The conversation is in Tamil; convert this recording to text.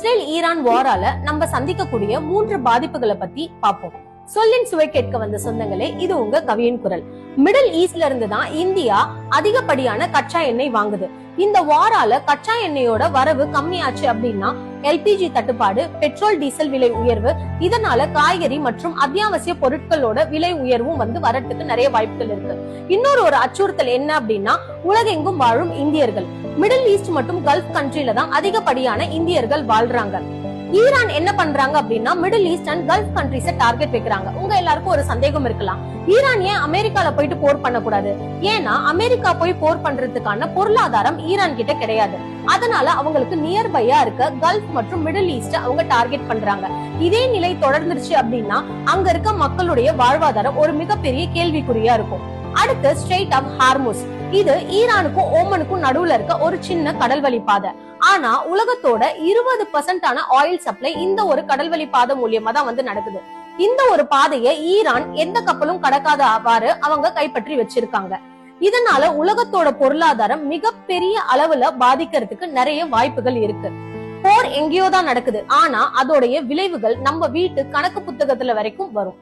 இஸ்ரேல் ஈரான் வாரால நம்ம சந்திக்கக்கூடிய 3 பாதிப்புகளை பத்தி பார்ப்போம். சொல்லின் சுவை கேட்க வந்த சொந்தங்களே, இது உங்க கவியின் குரல். மிடில் ஈஸ்ட்ல இருந்து தான் இந்தியா அதிகப்படியான கச்சா எண்ணெய் வாங்குது. இந்த வாரால கச்சா எண்ணெயோட வரவு கம்மியாச்சு அப்படின்னா எல்பிஜி தட்டுப்பாடு, பெட்ரோல் டீசல் விலை உயர்வு, இதனால காய்கறி மற்றும் அத்தியாவசிய பொருட்களோட விலை உயர்வும் வரத்துக்கு நிறைய வாய்ப்புகள் இருக்கு. இன்னொரு அச்சுறுத்தல் என்ன அப்படின்னா, உலகெங்கும் வாழும் இந்தியர்கள். மிடில் ஈஸ்ட் மற்றும் கல்ஃப் கண்ட்ரில தான் அதிகப்படியான இந்தியர்கள் வாழ்றாங்க. ஈரான் என்ன பண்றாங்க அப்படின்னா, middle east and gulf countries target வைக்கிறாங்க. உங்க எல்லாருக்கும் ஒரு சந்தேகம் இருக்கலாம், ஈரான் ஏன் அமெரிக்கால போயிட்டு போர் பண்ணக்கூடாது? ஏன்னா அமெரிக்கா போய் போர் பண்றதுக்கான பொருளாதாரம் ஈரான் கிட்ட கிடையாது. அதனால அவங்களுக்கு நியர்பையா இருக்க கல்ஃப் மற்றும் மிடில் ஈஸ்ட் அவங்க டார்கெட் பண்றாங்க. இதே நிலை தொடர்ந்துருச்சு அப்படின்னா அங்க இருக்க மக்களுடைய வாழ்வாதாரம் ஒரு மிகப்பெரிய கேள்விக்குறியா இருக்கும். அடுத்து ஸ்ட்ரெய்ட் ஆஃப் ஹார்முஸ். இது ஈரானுக்கும் ஓமனுக்கும் நடுவுல இருக்க ஒரு சின்ன கடல்வழி பாதை. ஆனா உலகத்தோட 20% ஆயில் சப்ளை இந்த ஒரு கடல்வழி பாதை மூலியமா தான் நடக்குது. இந்த ஒரு பாதையை ஈரான் எந்த கப்பலும் கடக்காத அவ்வாறு அவங்க கைப்பற்றி வச்சிருக்காங்க. இதனால உலகத்தோட பொருளாதாரம் மிகப்பெரிய அளவுல பாதிக்கிறதுக்கு நிறைய வாய்ப்புகள் இருக்கு. போர் எங்கேயோதான் நடக்குது, ஆனா அதோடைய விளைவுகள் நம்ம வீட்டு கணக்கு புத்தகத்துல வரைக்கும் வரும்.